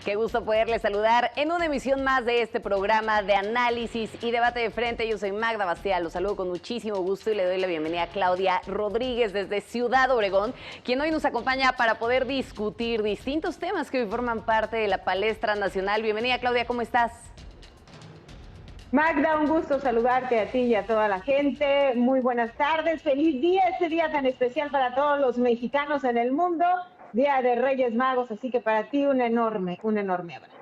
Qué gusto poderles saludar en una emisión más de este programa de análisis y debate de frente. Yo soy Magda Bastial, los saludo con muchísimo gusto y le doy la bienvenida a Claudia Rodríguez desde Ciudad Obregón, quien hoy nos acompaña para poder discutir distintos temas que hoy forman parte de la palestra nacional. Bienvenida, Claudia, ¿cómo estás? Magda, un gusto saludarte a ti y a toda la gente. Muy buenas tardes, feliz día, este día tan especial para todos los mexicanos en el mundo, Día de Reyes Magos, así que para ti un enorme abrazo.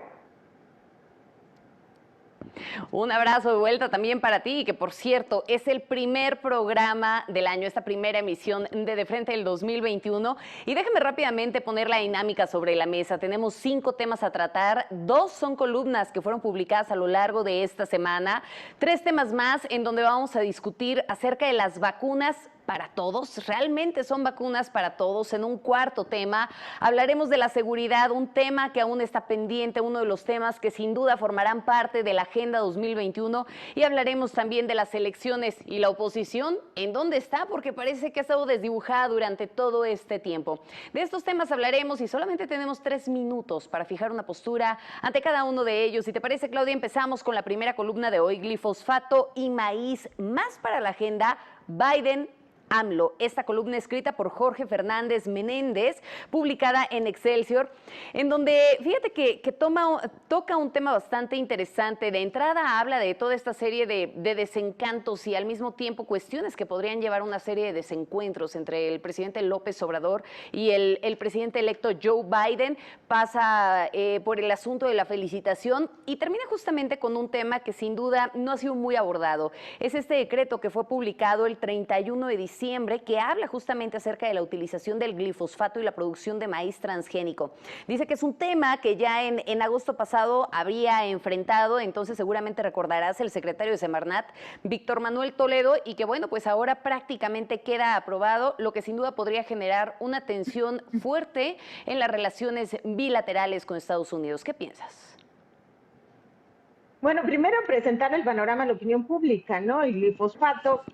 Un abrazo de vuelta también para ti, que por cierto es el primer programa del año, esta primera emisión de Frente del 2021. Y déjame rápidamente poner la dinámica sobre la mesa. Tenemos 5 temas a tratar, 2 son columnas que fueron publicadas a lo largo de esta semana, 3 temas más en donde vamos a discutir acerca de las vacunas para todos, realmente son vacunas para todos. En un cuarto tema hablaremos de la seguridad, un tema que aún está pendiente, uno de los temas que sin duda formarán parte de la Agenda 2021, y hablaremos también de las elecciones y la oposición, ¿en dónde está? Porque parece que ha estado desdibujada durante todo este tiempo. De estos temas hablaremos y solamente tenemos 3 minutos para fijar una postura ante cada uno de ellos. Si te parece, Claudia, empezamos con la primera columna de hoy: glifosfato y maíz, más para la agenda Biden AMLO. Esta columna escrita por Jorge Fernández Menéndez, publicada en Excelsior, en donde fíjate que toca un tema bastante interesante. De entrada habla de toda esta serie de desencantos y al mismo tiempo cuestiones que podrían llevar a una serie de desencuentros entre el presidente López Obrador y el presidente electo Joe Biden. Pasa por el asunto de la felicitación y termina justamente con un tema que sin duda no ha sido muy abordado. Es este decreto que fue publicado el 31 de diciembre, que habla justamente acerca de la utilización del glifosfato y la producción de maíz transgénico. Dice que es un tema que ya en agosto pasado habría enfrentado, entonces seguramente recordarás, el secretario de Semarnat, Víctor Manuel Toledo, y que bueno, pues ahora prácticamente queda aprobado, lo que sin duda podría generar una tensión fuerte en las relaciones bilaterales con Estados Unidos. ¿Qué piensas? Bueno, primero presentar el panorama a la opinión pública, ¿no? El glifosato,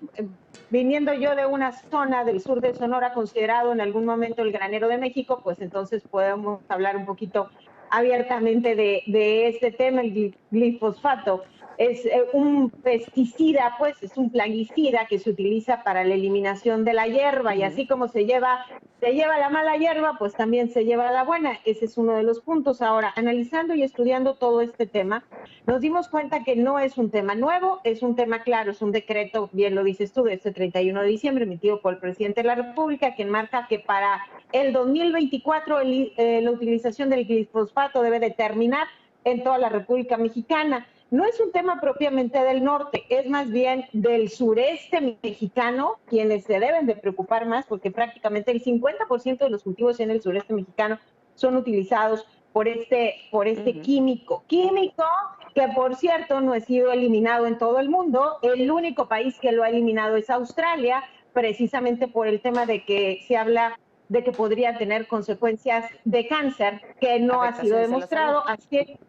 viniendo yo de una zona del sur de Sonora, considerado en algún momento el granero de México, pues entonces podemos hablar un poquito abiertamente de este tema. El glifosato es un pesticida, pues es un plaguicida que se utiliza para la eliminación de la hierba, y así como se lleva la mala hierba, pues también se lleva la buena. Ese es uno de los puntos. Ahora, analizando y estudiando todo este tema, nos dimos cuenta que no es un tema nuevo, es un tema claro, es un decreto, bien lo dices tú, de este 31 de diciembre, emitido por el presidente de la República, que enmarca que para el 2024 la utilización del glifosato debe de terminar en toda la República Mexicana. No es un tema propiamente del norte, es más bien del sureste mexicano, quienes se deben de preocupar más, porque prácticamente el 50% de los cultivos en el sureste mexicano son utilizados por este químico que, por cierto, no ha sido eliminado en todo el mundo. El único país que lo ha eliminado es Australia, precisamente por el tema de que se habla de que podría tener consecuencias de cáncer, que no ha sido demostrado. Así que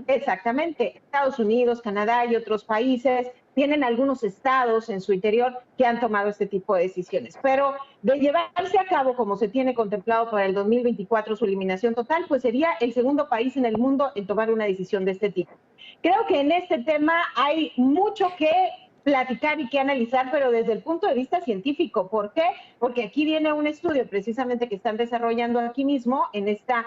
exactamente, Estados Unidos, Canadá y otros países tienen algunos estados en su interior que han tomado este tipo de decisiones, pero de llevarse a cabo como se tiene contemplado para el 2024 su eliminación total, pues sería el segundo país en el mundo en tomar una decisión de este tipo. Creo que en este tema hay mucho que platicar y que analizar, pero desde el punto de vista científico. ¿Por qué? Porque aquí viene un estudio precisamente que están desarrollando aquí mismo en esta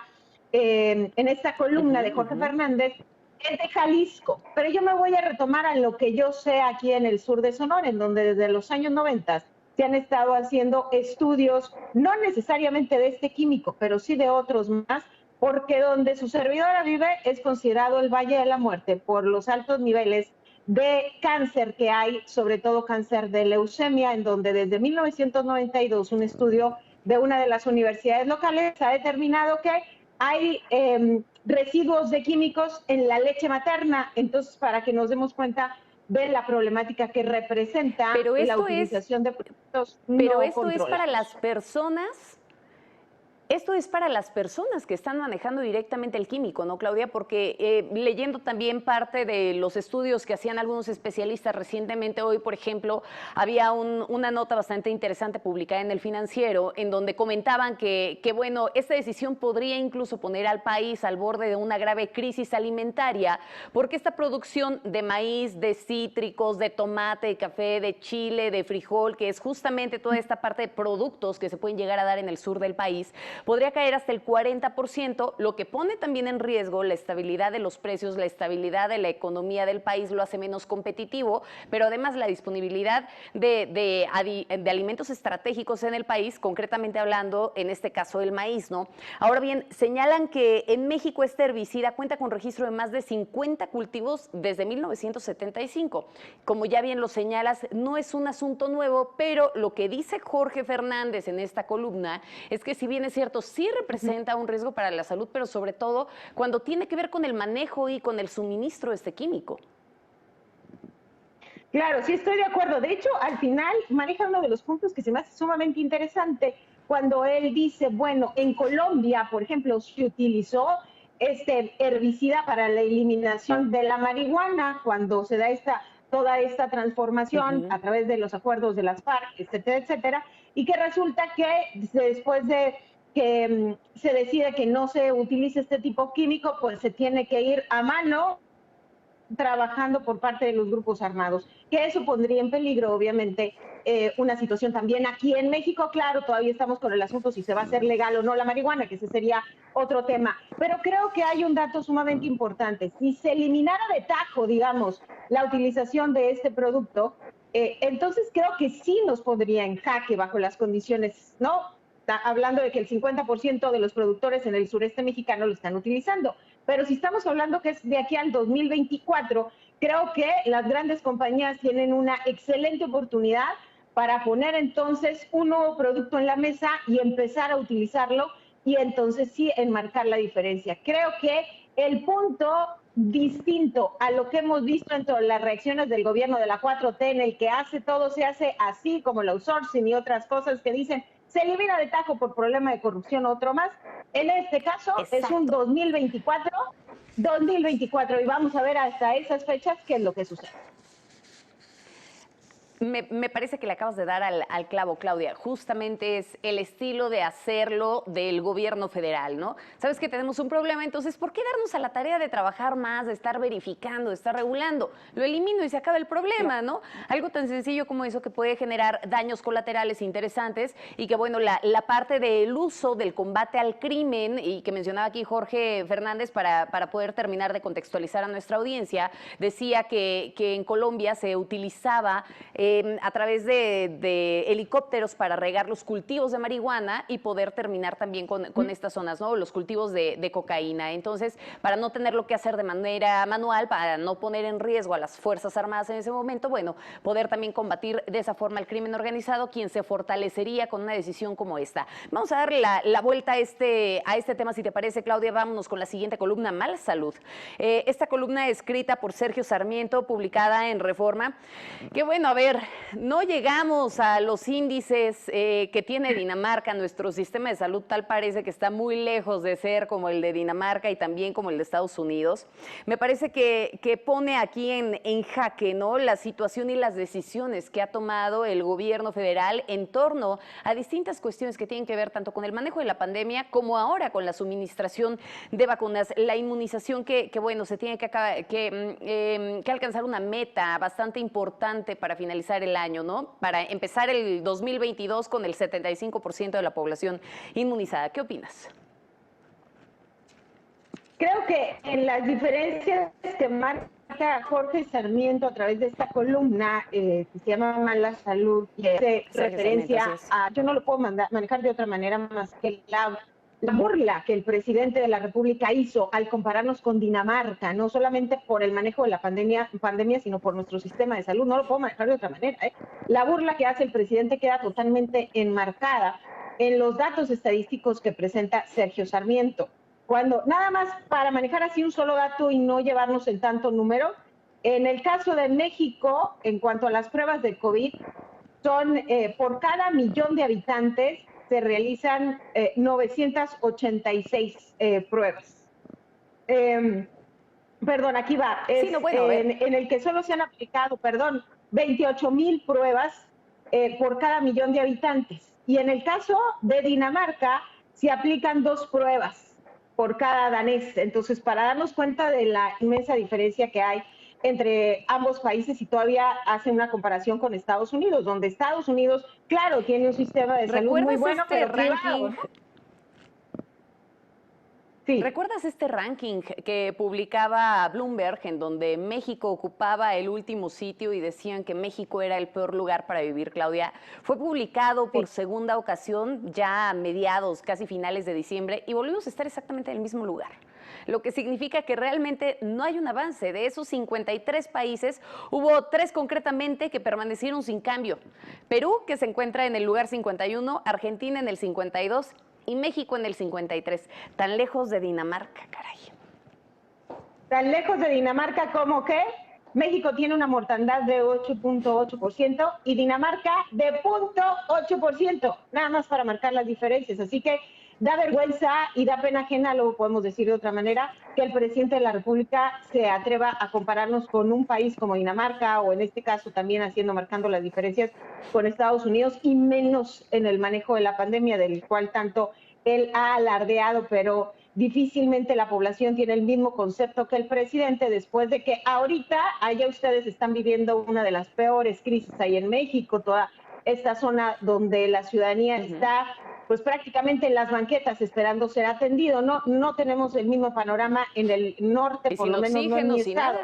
columna de Jorge Fernández, es de Jalisco, pero yo me voy a retomar a lo que yo sé aquí en el sur de Sonora, en donde desde los años 90 se han estado haciendo estudios, no necesariamente de este químico, pero sí de otros más, porque donde su servidora vive es considerado el Valle de la Muerte por los altos niveles de cáncer que hay, sobre todo cáncer de leucemia, en donde desde 1992 un estudio de una de las universidades locales ha determinado que hay residuos de químicos en la leche materna. Entonces, para que nos demos cuenta de la problemática que representa la utilización de productos no controlados. Pero esto es para las personas Esto es para las personas que están manejando directamente el químico, ¿no, Claudia? Porque leyendo también parte de los estudios que hacían algunos especialistas recientemente, hoy, por ejemplo, había una nota bastante interesante publicada en El Financiero, en donde comentaban bueno, esta decisión podría incluso poner al país al borde de una grave crisis alimentaria, porque esta producción de maíz, de cítricos, de tomate, de café, de chile, de frijol, que es justamente toda esta parte de productos que se pueden llegar a dar en el sur del país, podría caer hasta el 40%, lo que pone también en riesgo la estabilidad de los precios, la estabilidad de la economía del país, lo hace menos competitivo, pero además la disponibilidad de alimentos estratégicos en el país, concretamente hablando, en este caso, el maíz, ¿no? Ahora bien, señalan que en México este herbicida cuenta con registro de más de 50 cultivos desde 1975. Como ya bien lo señalas, no es un asunto nuevo, pero lo que dice Jorge Fernández en esta columna es que, si bien es cierto, sí representa un riesgo para la salud, pero sobre todo cuando tiene que ver con el manejo y con el suministro de este químico. Claro, sí estoy de acuerdo. De hecho, al final maneja uno de los puntos que se me hace sumamente interesante cuando él dice, bueno, en Colombia, por ejemplo, se utilizó este herbicida para la eliminación de la marihuana cuando se da toda esta transformación a través de los acuerdos de las FARC, etcétera, etcétera, y que resulta que después de que se decide que no se utilice este tipo químico, pues se tiene que ir a mano trabajando por parte de los grupos armados, que eso pondría en peligro, obviamente, una situación también aquí en México. Claro, todavía estamos con el asunto si se va a hacer legal o no la marihuana, que ese sería otro tema, pero creo que hay un dato sumamente importante. Si se eliminara de tajo, digamos, la utilización de este producto, entonces creo que sí nos pondría en jaque bajo las condiciones, ¿no? Hablando de que el 50% de los productores en el sureste mexicano lo están utilizando. Pero si estamos hablando que es de aquí al 2024, creo que las grandes compañías tienen una excelente oportunidad para poner entonces un nuevo producto en la mesa y empezar a utilizarlo, y entonces sí enmarcar la diferencia. Creo que el punto distinto a lo que hemos visto entre las reacciones del gobierno de la 4T, en el que todo se hace así, como el outsourcing y otras cosas que dicen, se elimina de tajo por problema de corrupción o otro más. En este caso, exacto, es un 2024, y vamos a ver hasta esas fechas qué es lo que sucede. Me parece que le acabas de dar al clavo, Claudia. Justamente es el estilo de hacerlo del gobierno federal, ¿no? Sabes que tenemos un problema, entonces, ¿por qué darnos a la tarea de trabajar más, de estar verificando, de estar regulando? Lo elimino y se acaba el problema, ¿no? Algo tan sencillo como eso, que puede generar daños colaterales interesantes, y que, bueno, la parte del uso del combate al crimen, y que mencionaba aquí Jorge Fernández para poder terminar de contextualizar a nuestra audiencia, decía que en Colombia se utilizaba a través de helicópteros para regar los cultivos de marihuana y poder terminar también con estas zonas, ¿no? Los cultivos de cocaína. Entonces, para no tenerlo que hacer de manera manual, para no poner en riesgo a las Fuerzas Armadas en ese momento, bueno, poder también combatir de esa forma el crimen organizado, quien se fortalecería con una decisión como esta. Vamos a darle la vuelta a este tema, si te parece, Claudia. Vámonos con la siguiente columna, Mala Salud. Esta columna escrita por Sergio Sarmiento, publicada en Reforma. Que bueno, a ver, no llegamos a los índices que tiene Dinamarca. Nuestro sistema de salud tal parece que está muy lejos de ser como el de Dinamarca y también como el de Estados Unidos. Me parece que pone aquí en jaque, ¿no?, la situación y las decisiones que ha tomado el gobierno federal en torno a distintas cuestiones que tienen que ver tanto con el manejo de la pandemia como ahora con la suministración de vacunas, la inmunización que bueno, se tiene que alcanzar una meta bastante importante para finalizar el año, ¿no? Para empezar el 2022 con el 75% de la población inmunizada. ¿Qué opinas? Creo que en las diferencias que marca Jorge Sarmiento a través de esta columna, que se llama Mala Salud, y hace referencia a, yo no lo puedo manejar de otra manera más que la burla que el presidente de la República hizo al compararnos con Dinamarca, no solamente por el manejo de la pandemia, sino por nuestro sistema de salud. No lo puedo manejar de otra manera, ¿eh? La burla que hace el presidente queda totalmente enmarcada en los datos estadísticos que presenta Sergio Sarmiento. Cuando, nada más para manejar así un solo dato y no llevarnos en tanto número, en el caso de México, en cuanto a las pruebas de COVID, son por cada 1,000,000 de habitantes, se realizan 986 pruebas. Perdón, aquí va. Es, sí, no, bueno, en el que solo se han aplicado, 28,000 pruebas por cada millón de habitantes. Y en el caso de Dinamarca, se aplican 2 pruebas por cada danés. Entonces, para darnos cuenta de la inmensa diferencia que hay entre ambos países, y todavía hacen una comparación con Estados Unidos, donde Estados Unidos, claro, tiene un sistema de salud muy bueno, pero privado, ¿no? Sí. ¿Recuerdas este ranking que publicaba Bloomberg, en donde México ocupaba el último sitio y decían que México era el peor lugar para vivir, Claudia? Fue publicado por segunda ocasión ya a mediados, casi finales de diciembre, y volvimos a estar exactamente en el mismo lugar. Lo que significa que realmente no hay un avance. De esos 53 países, hubo 3 concretamente que permanecieron sin cambio. Perú, que se encuentra en el lugar 51, Argentina en el 52 y México en el 53. Tan lejos de Dinamarca, caray. Tan lejos de Dinamarca como que México tiene una mortandad de 8.8% y Dinamarca de 0.8%, nada más para marcar las diferencias. Así que da vergüenza y da pena ajena, lo podemos decir de otra manera, que el presidente de la República se atreva a compararnos con un país como Dinamarca, o en este caso también marcando las diferencias con Estados Unidos, y menos en el manejo de la pandemia, del cual tanto él ha alardeado, pero difícilmente la población tiene el mismo concepto que el presidente, después de que ahorita allá ustedes están viviendo una de las peores crisis ahí en México, toda esta zona donde la ciudadanía está pues prácticamente en las banquetas esperando ser atendido. No tenemos el mismo panorama en el norte, por lo menos no en mi estado.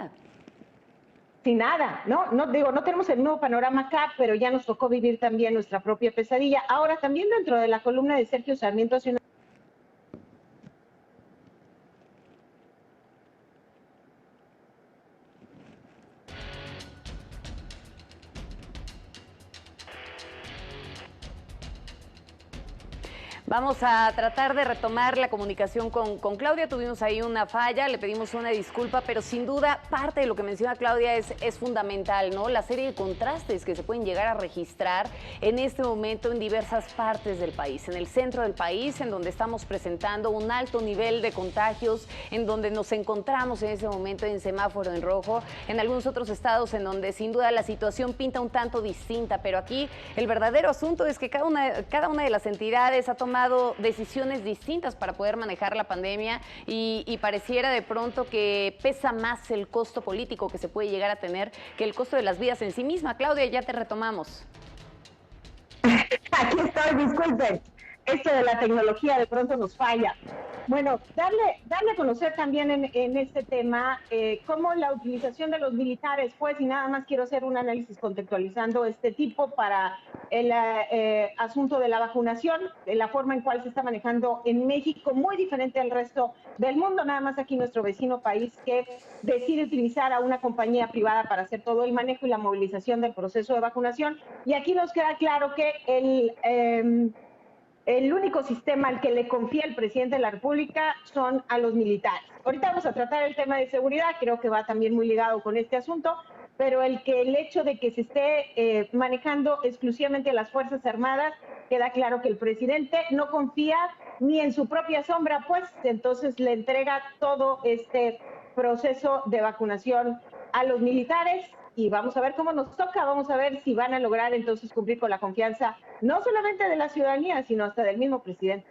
Sin nada, no tenemos el nuevo panorama acá, pero ya nos tocó vivir también nuestra propia pesadilla. Ahora, también dentro de la columna de Sergio Sarmiento hace una... Vamos a tratar de retomar la comunicación con Claudia. Tuvimos ahí una falla, le pedimos una disculpa, pero sin duda parte de lo que menciona Claudia es fundamental, ¿no? La serie de contrastes que se pueden llegar a registrar en este momento en diversas partes del país. En el centro del país, en donde estamos presentando un alto nivel de contagios, en donde nos encontramos en ese momento en semáforo en rojo. En algunos otros estados en donde sin duda la situación pinta un tanto distinta, pero aquí el verdadero asunto es que cada una de las entidades ha tomado decisiones distintas para poder manejar la pandemia y pareciera de pronto que pesa más el costo político que se puede llegar a tener que el costo de las vidas en sí misma. Claudia, ya te retomamos. Aquí estoy, disculpen. Esto de la tecnología de pronto nos falla. Bueno, darle a conocer también en este tema cómo la utilización de los militares, pues, y nada más quiero hacer un análisis contextualizando este tipo para el asunto de la vacunación, de la forma en cual se está manejando en México, muy diferente al resto del mundo, nada más aquí nuestro vecino país que decide utilizar a una compañía privada para hacer todo el manejo y la movilización del proceso de vacunación. Y aquí nos queda claro que el único sistema al que le confía el presidente de la República son a los militares. Ahorita vamos a tratar el tema de seguridad, creo que va también muy ligado con este asunto, pero el hecho de que se esté manejando exclusivamente a las Fuerzas Armadas, queda claro que el presidente no confía ni en su propia sombra, pues entonces le entrega todo este proceso de vacunación a los militares. Y vamos a ver cómo nos toca, vamos a ver si van a lograr entonces cumplir con la confianza, no solamente de la ciudadanía, sino hasta del mismo presidente.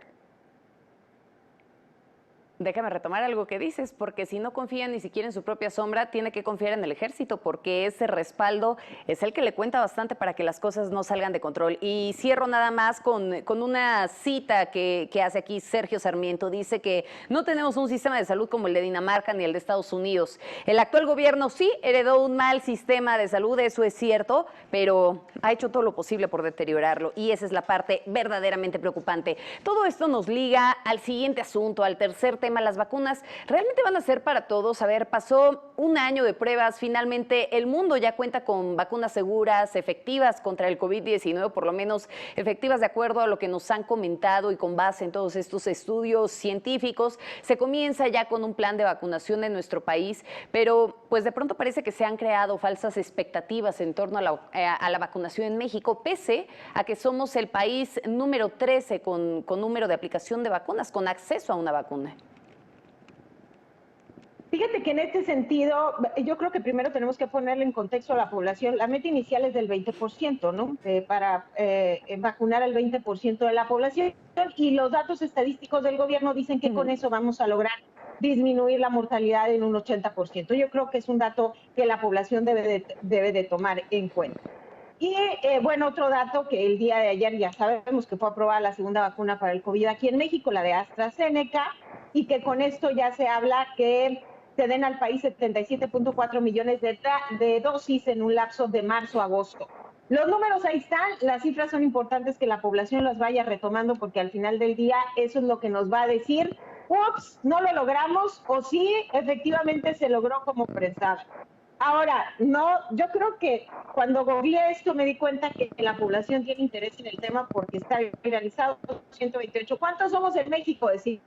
Déjame retomar algo que dices, porque si no confía ni siquiera en su propia sombra, tiene que confiar en el ejército, porque ese respaldo es el que le cuenta bastante para que las cosas no salgan de control. Y cierro nada más con una cita que hace aquí Sergio Sarmiento. Dice que no tenemos un sistema de salud como el de Dinamarca ni el de Estados Unidos. El actual gobierno sí heredó un mal sistema de salud, eso es cierto, pero ha hecho todo lo posible por deteriorarlo, y esa es la parte verdaderamente preocupante. Todo esto nos liga al siguiente asunto, al tercer tema, las vacunas realmente van a ser para todos. A ver, pasó un año de pruebas, finalmente el mundo ya cuenta con vacunas seguras, efectivas contra el COVID-19, por lo menos efectivas de acuerdo a lo que nos han comentado y con base en todos estos estudios científicos. Se comienza ya con un plan de vacunación en nuestro país, pero pues de pronto parece que se han creado falsas expectativas en torno a la vacunación en México, pese a que somos el país número 13 con número de aplicación de vacunas, con acceso a una vacuna. Fíjate que en este sentido, yo creo que primero tenemos que ponerle en contexto a la población. La meta inicial es del 20%, ¿no? Para vacunar al 20% de la población, y los datos estadísticos del gobierno dicen que con eso vamos a lograr disminuir la mortalidad en un 80%. Yo creo que es un dato que la población debe de tomar en cuenta. Y bueno, otro dato que el día de ayer ya sabemos que fue aprobada la segunda vacuna para el COVID aquí en México, la de AstraZeneca, y que con esto ya se habla que se den al país 77.4 millones de dosis en un lapso de marzo a agosto. Los números ahí están, las cifras son importantes que la población las vaya retomando, porque al final del día eso es lo que nos va a decir, ups, no lo logramos, o sí, efectivamente se logró como pensaba. Ahora, no, yo creo que cuando googleé esto me di cuenta que la población tiene interés en el tema porque está viralizado 128. ¿Cuántos somos en México? Decía.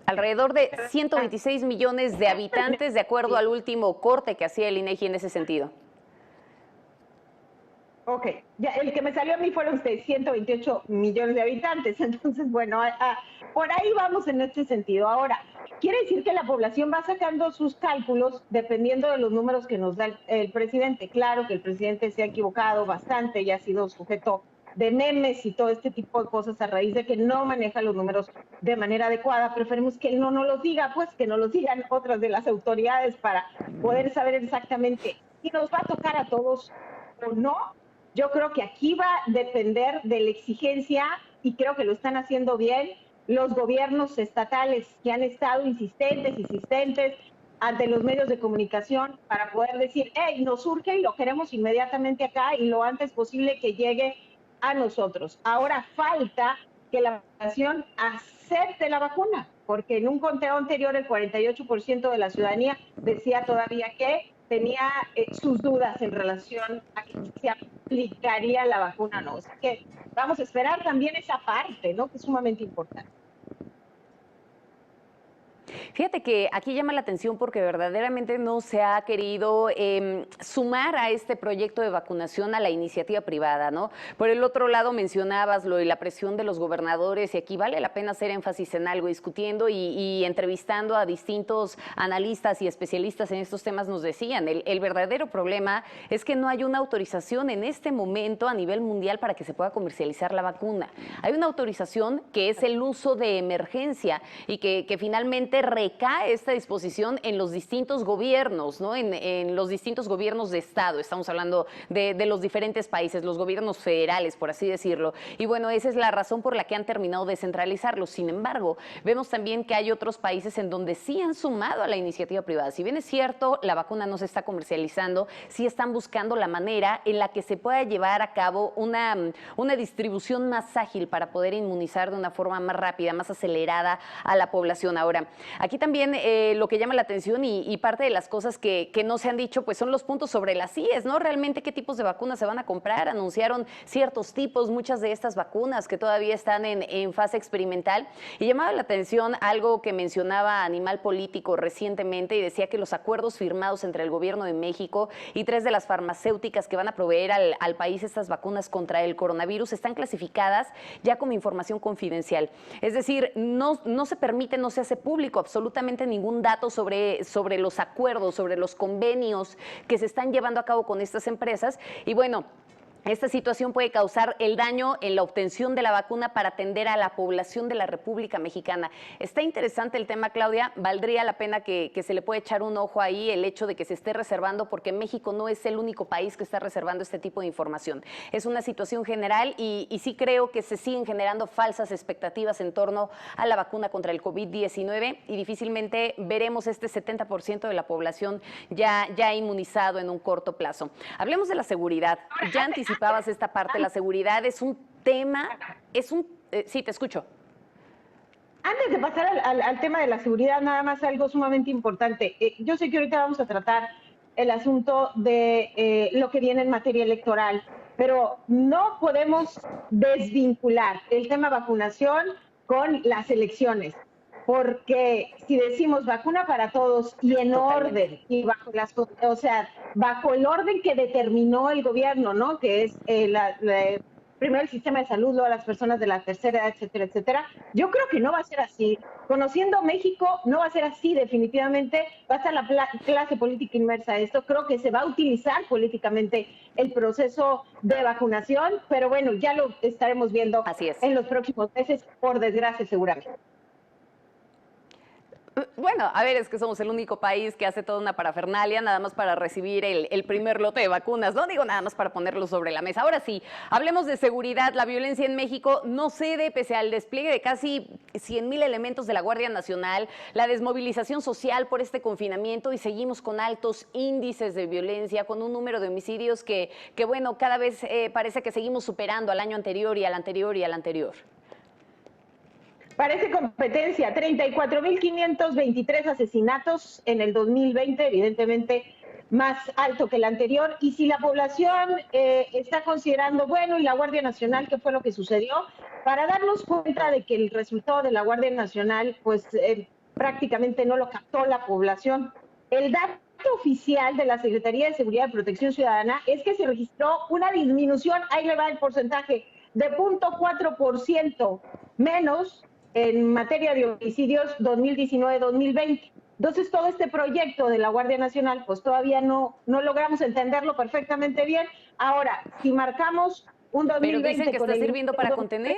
Alrededor de 126 millones de habitantes, de acuerdo al último corte que hacía el INEGI en ese sentido. Ok, ya, el que me salió a mí fueron 128 millones de habitantes, entonces, bueno, por ahí vamos en este sentido. Ahora, quiere decir que la población va sacando sus cálculos dependiendo de los números que nos da el presidente. Claro que el presidente se ha equivocado bastante y ha sido sujeto de memes y todo este tipo de cosas a raíz de que no maneja los números de manera adecuada. Preferimos que él no nos los diga, pues que nos los digan otras de las autoridades para poder saber exactamente si nos va a tocar a todos o no. Yo creo que aquí va a depender de la exigencia, y creo que lo están haciendo bien los gobiernos estatales, que han estado insistentes ante los medios de comunicación para poder decir, hey, nos surge y lo queremos inmediatamente acá y lo antes posible que llegue a nosotros. Ahora falta que la población acepte la vacuna, porque en un conteo anterior el 48% de la ciudadanía decía todavía que tenía sus dudas en relación a que se aplicaría la vacuna o no. Así que vamos a esperar también esa parte, ¿no? Que es sumamente importante. Fíjate que aquí llama la atención porque verdaderamente no se ha querido sumar a este proyecto de vacunación a la iniciativa privada, ¿no? Por el otro lado mencionabas lo de la presión de los gobernadores, y aquí vale la pena hacer énfasis en algo. Discutiendo y entrevistando a distintos analistas y especialistas en estos temas nos decían, el verdadero problema es que no hay una autorización en este momento a nivel mundial para que se pueda comercializar la vacuna. Hay una autorización que es el uso de emergencia y que finalmente recae esta disposición en los distintos gobiernos, ¿no? En los distintos gobiernos de Estado. Estamos hablando de los diferentes países, los gobiernos federales, por así decirlo. Y bueno, esa es la razón por la que han terminado de centralizarlo. Sin embargo, vemos también que hay otros países en donde sí han sumado a la iniciativa privada. Si bien es cierto, la vacuna no se está comercializando, sí están buscando la manera en la que se pueda llevar a cabo una distribución más ágil para poder inmunizar de una forma más rápida, más acelerada a la población. Ahora, aquí también lo que llama la atención y parte de las cosas que no se han dicho, pues son los puntos sobre las IES, ¿no? Realmente qué tipos de vacunas se van a comprar. Anunciaron ciertos tipos, muchas de estas vacunas que todavía están en fase experimental. Y llamaba la atención algo que mencionaba Animal Político recientemente, y decía que los acuerdos firmados entre el gobierno de México y 3 de las farmacéuticas que van a proveer al país estas vacunas contra el coronavirus están clasificadas ya como información confidencial. Es decir, no se permite, no se hace público absolutamente ningún dato sobre los acuerdos, sobre los convenios que se están llevando a cabo con estas empresas. Y bueno, esta situación puede causar el daño en la obtención de la vacuna para atender a la población de la República Mexicana. Está interesante el tema, Claudia. Valdría la pena que se le pueda echar un ojo ahí, el hecho de que se esté reservando, porque México no es el único país que está reservando este tipo de información. Es una situación general y sí creo que se siguen generando falsas expectativas en torno a la vacuna contra el COVID-19 y difícilmente veremos este 70% de la población ya inmunizado en un corto plazo. Hablemos de la seguridad. Ya anticipamos anticipabas esta parte, la seguridad es un tema, sí, te escucho. Antes de pasar al tema de la seguridad, nada más algo sumamente importante. Yo sé que ahorita vamos a tratar el asunto de lo que viene en materia electoral, pero no podemos desvincular el tema vacunación con las elecciones, porque si decimos vacuna para todos y en orden y bajo bajo el orden que determinó el gobierno, ¿no? Que es primero el sistema de salud, luego las personas de la tercera edad, etcétera, etcétera. Yo creo que no va a ser así. Conociendo México, no va a ser así definitivamente. Va a estar la clase política inmersa a esto. Creo que se va a utilizar políticamente el proceso de vacunación, pero bueno, ya lo estaremos viendo en los próximos meses, por desgracia, seguramente. Bueno, a ver, es que somos el único país que hace toda una parafernalia nada más para recibir el primer lote de vacunas. No digo nada más para ponerlo sobre la mesa. Ahora sí, hablemos de seguridad. La violencia en México no cede pese al despliegue de casi 100,000 elementos de la Guardia Nacional, la desmovilización social por este confinamiento y seguimos con altos índices de violencia, con un número de homicidios que bueno, cada vez parece que seguimos superando al año anterior y al anterior y al anterior. Parece competencia, 34.523 asesinatos en el 2020, evidentemente más alto que el anterior. Y si la población está considerando, bueno, ¿y la Guardia Nacional qué fue lo que sucedió? Para darnos cuenta de que el resultado de la Guardia Nacional, pues prácticamente no lo captó la población. El dato oficial de la Secretaría de Seguridad y Protección Ciudadana es que se registró una disminución, ahí le va el porcentaje, de 0.4% menos en materia de homicidios 2019-2020. Entonces, todo este proyecto de la Guardia Nacional, pues todavía no logramos entenderlo perfectamente bien. Ahora, si marcamos un 2020... Pero dicen que está sirviendo para contener.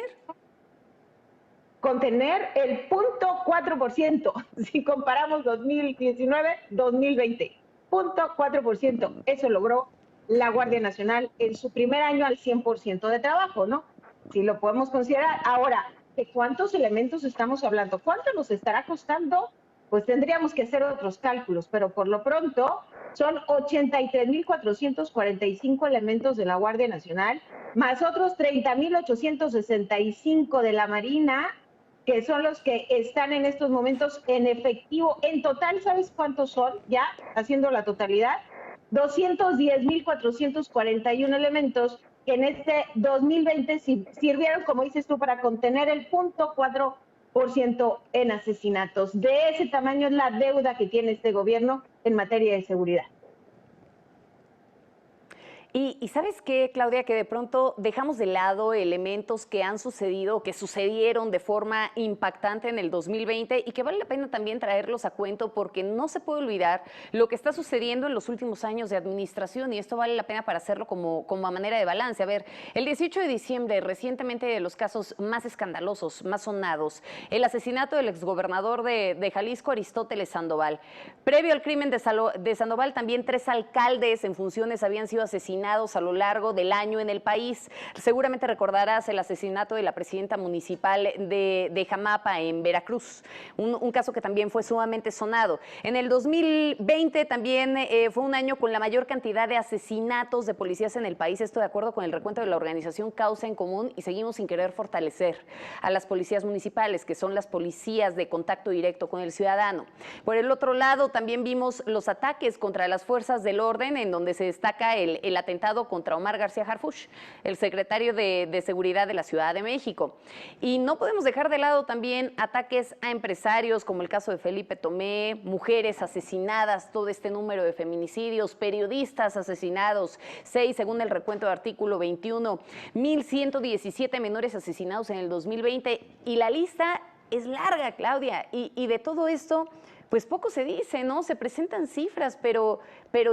Contener el 0.4%, si comparamos 2019-2020. 0.4%. Eso logró la Guardia Nacional en su primer año al 100% de trabajo, ¿no? Si lo podemos considerar. Ahora, ¿de cuántos elementos estamos hablando? ¿Cuánto nos estará costando? Pues tendríamos que hacer otros cálculos, pero por lo pronto son 83.445 elementos de la Guardia Nacional, más otros 30.865 de la Marina, que son los que están en estos momentos en efectivo. En total, ¿sabes cuántos son ya, haciendo la totalidad? 210.441 elementos que en este 2020 sirvieron, como dices tú, para contener el 0.4% en asesinatos. De ese tamaño es la deuda que tiene este gobierno en materia de seguridad. Y ¿sabes qué, Claudia? Que de pronto dejamos de lado elementos que han sucedido, que sucedieron de forma impactante en el 2020 y que vale la pena también traerlos a cuento porque no se puede olvidar lo que está sucediendo en los últimos años de administración y esto vale la pena para hacerlo como a manera de balance. A ver, el 18 de diciembre, recientemente de los casos más escandalosos, más sonados, el asesinato del exgobernador de Jalisco, Aristóteles Sandoval. Previo al crimen de Sandoval, también 3 alcaldes en funciones habían sido asesinados a lo largo del año en el país. Seguramente recordarás el asesinato de la presidenta municipal de Jamapa en Veracruz, un caso que también fue sumamente sonado. En el 2020 también fue un año con la mayor cantidad de asesinatos de policías en el país, esto de acuerdo con el recuento de la organización Causa en Común, y seguimos sin querer fortalecer a las policías municipales, que son las policías de contacto directo con el ciudadano. Por el otro lado, también vimos los ataques contra las fuerzas del orden, en donde se destaca el atentado contra Omar García Harfuch, el secretario de Seguridad de la Ciudad de México. Y no podemos dejar de lado también ataques a empresarios, como el caso de Felipe Tomé, mujeres asesinadas, todo este número de feminicidios, periodistas asesinados, 6 según el recuento de artículo 21, 1,117 menores asesinados en el 2020. Y la lista es larga, Claudia, y de todo esto pues poco se dice, ¿no? Se presentan cifras, pero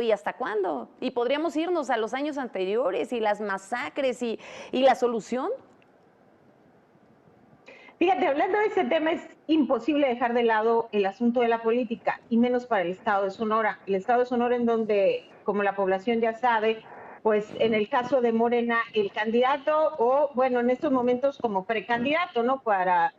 ¿y hasta cuándo? Y podríamos irnos a los años anteriores y las masacres y la solución. Fíjate, hablando de ese tema, es imposible dejar de lado el asunto de la política, y menos para el Estado de Sonora. El Estado de Sonora, en donde, como la población ya sabe, pues en el caso de Morena, el candidato, o bueno, en estos momentos como precandidato, ¿no? Para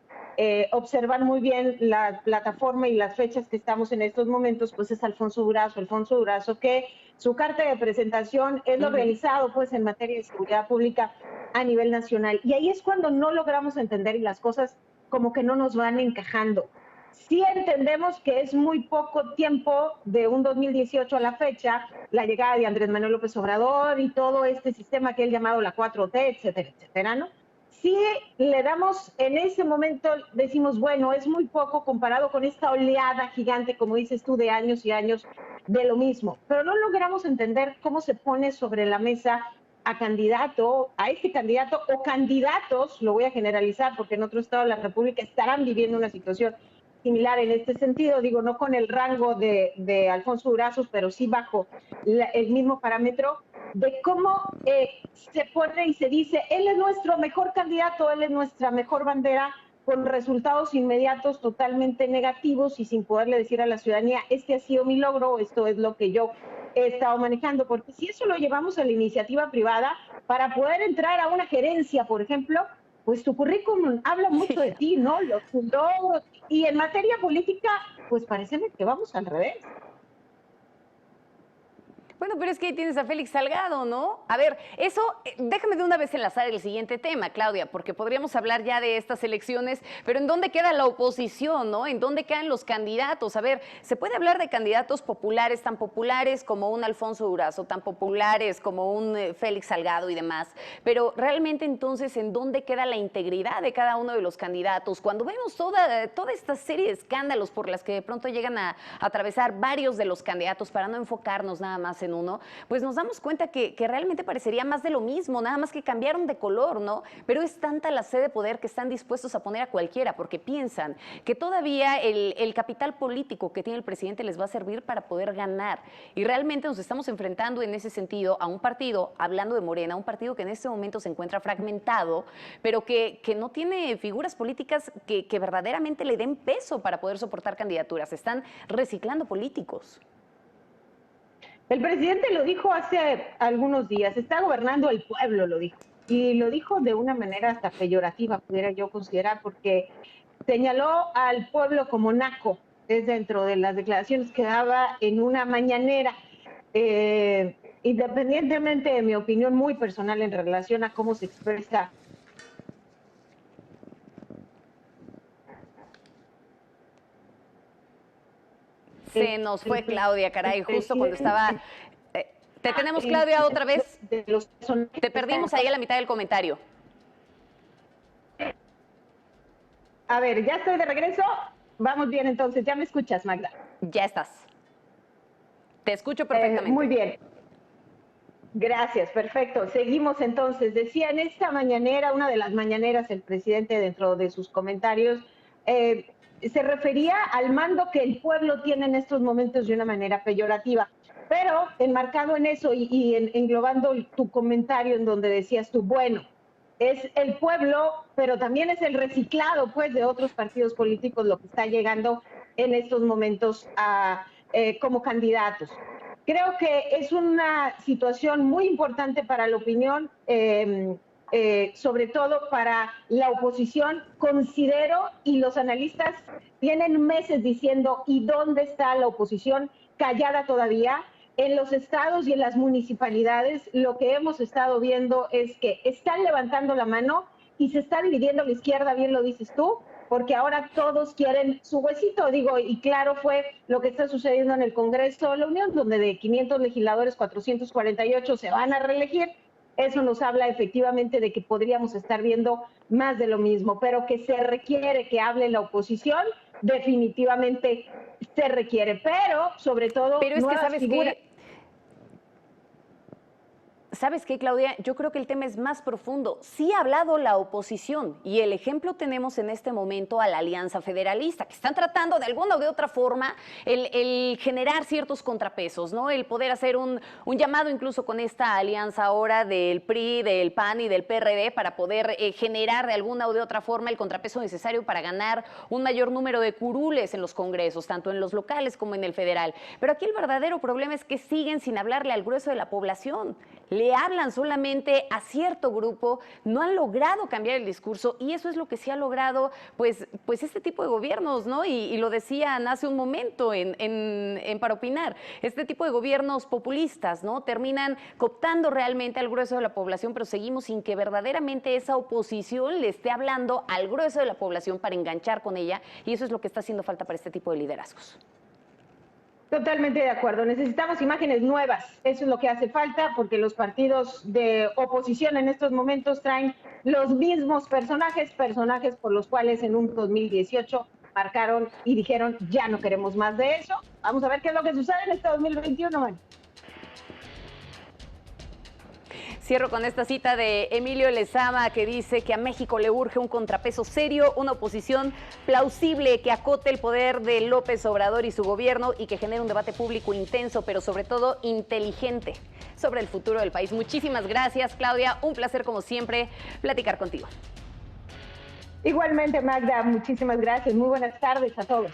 observar muy bien la plataforma y las fechas que estamos en estos momentos, pues es Alfonso Durazo, que su carta de presentación es lo realizado pues en materia de seguridad pública a nivel nacional. Y ahí es cuando no logramos entender y las cosas como que no nos van encajando. Sí entendemos que es muy poco tiempo de un 2018 a la fecha, la llegada de Andrés Manuel López Obrador y todo este sistema que él llamado la 4T, etcétera, etcétera, ¿no? Sí le damos, en ese momento decimos, bueno, es muy poco comparado con esta oleada gigante, como dices tú, de años y años de lo mismo, pero no logramos entender cómo se pone sobre la mesa a este candidato o candidatos, lo voy a generalizar porque en otro estado de la República estarán viviendo una situación similar en este sentido, digo, no con el rango de Alfonso Durazo, pero sí bajo el mismo parámetro, de cómo se pone y se dice, él es nuestro mejor candidato, él es nuestra mejor bandera, con resultados inmediatos totalmente negativos y sin poderle decir a la ciudadanía, este ha sido mi logro, esto es lo que yo he estado manejando, porque si eso lo llevamos a la iniciativa privada, para poder entrar a una gerencia, por ejemplo, pues tu currículum habla mucho de ti, ¿no? Los logros, y en materia política, pues parece que vamos al revés. Bueno, pero es que ahí tienes a Félix Salgado, ¿no? A ver, eso, déjame de una vez enlazar el siguiente tema, Claudia, porque podríamos hablar ya de estas elecciones, pero ¿en dónde queda la oposición, no? ¿En dónde quedan los candidatos? A ver, se puede hablar de candidatos populares, tan populares como un Alfonso Durazo, tan populares como un Félix Salgado y demás, pero realmente entonces, ¿en dónde queda la integridad de cada uno de los candidatos? Cuando vemos toda esta serie de escándalos por las que de pronto llegan a atravesar varios de los candidatos, para no enfocarnos nada más en uno, pues nos damos cuenta que realmente parecería más de lo mismo, nada más que cambiaron de color, ¿no? Pero es tanta la sed de poder que están dispuestos a poner a cualquiera, porque piensan que todavía el capital político que tiene el presidente les va a servir para poder ganar. Y realmente nos estamos enfrentando en ese sentido a un partido, hablando de Morena, un partido que en este momento se encuentra fragmentado, pero que no tiene figuras políticas que verdaderamente le den peso para poder soportar candidaturas. Están reciclando políticos. El presidente lo dijo hace algunos días, está gobernando el pueblo, lo dijo. Y lo dijo de una manera hasta peyorativa, pudiera yo considerar, porque señaló al pueblo como naco, es dentro de las declaraciones que daba en una mañanera. Independientemente de mi opinión muy personal en relación a cómo se expresa. Se nos fue Claudia, caray, justo cuando estaba... ¿Te tenemos, Claudia, otra vez? Te perdimos ahí a la mitad del comentario. A ver, ya estoy de regreso. Vamos bien, entonces. ¿Ya me escuchas, Magda? Ya estás. Te escucho perfectamente. Muy bien. Gracias, perfecto. Seguimos entonces. Decía en esta mañanera, una de las mañaneras, el presidente dentro de sus comentarios se refería al mando que el pueblo tiene en estos momentos de una manera peyorativa. Pero enmarcado en eso y englobando tu comentario en donde decías tú, bueno, es el pueblo, pero también es el reciclado pues de otros partidos políticos lo que está llegando en estos momentos como candidatos. Creo que es una situación muy importante para la opinión, sobre todo para la oposición. Considero, y los analistas tienen meses diciendo, ¿y dónde está la oposición? Callada todavía. En los estados y en las municipalidades lo que hemos estado viendo es que están levantando la mano y se está dividiendo la izquierda, bien lo dices tú, porque ahora todos quieren su huesito, digo, y claro fue lo que está sucediendo en el Congreso de la Unión, donde de 500 legisladores, 448 se van a reelegir. Eso nos habla efectivamente de que podríamos estar viendo más de lo mismo, pero que se requiere que hable la oposición, definitivamente se requiere, pero sobre todo pero es que sabes que ¿sabes qué, Claudia? Yo creo que el tema es más profundo. Sí ha hablado la oposición y el ejemplo tenemos en este momento a la Alianza Federalista, que están tratando de alguna o de otra forma el generar ciertos contrapesos, ¿no? El poder hacer un llamado incluso con esta alianza ahora del PRI, del PAN y del PRD para poder generar de alguna o de otra forma el contrapeso necesario para ganar un mayor número de curules en los congresos, tanto en los locales como en el federal. Pero aquí el verdadero problema es que siguen sin hablarle al grueso de la población. Le le hablan solamente a cierto grupo, no han logrado cambiar el discurso y eso es lo que sí ha logrado pues este tipo de gobiernos, ¿no? Y lo decían hace un momento Para Opinar, este tipo de gobiernos populistas, ¿no? Terminan cooptando realmente al grueso de la población, pero seguimos sin que verdaderamente esa oposición le esté hablando al grueso de la población para enganchar con ella, y eso es lo que está haciendo falta para este tipo de liderazgos. Totalmente de acuerdo. Necesitamos imágenes nuevas. Eso es lo que hace falta porque los partidos de oposición en estos momentos traen los mismos personajes por los cuales en un 2018 marcaron y dijeron ya no queremos más de eso. Vamos a ver qué es lo que sucede en este 2021, man. Cierro con esta cita de Emilio Lezama, que dice que a México le urge un contrapeso serio, una oposición plausible que acote el poder de López Obrador y su gobierno y que genere un debate público intenso, pero sobre todo inteligente sobre el futuro del país. Muchísimas gracias, Claudia. Un placer, como siempre, platicar contigo. Igualmente, Magda, muchísimas gracias. Muy buenas tardes a todos.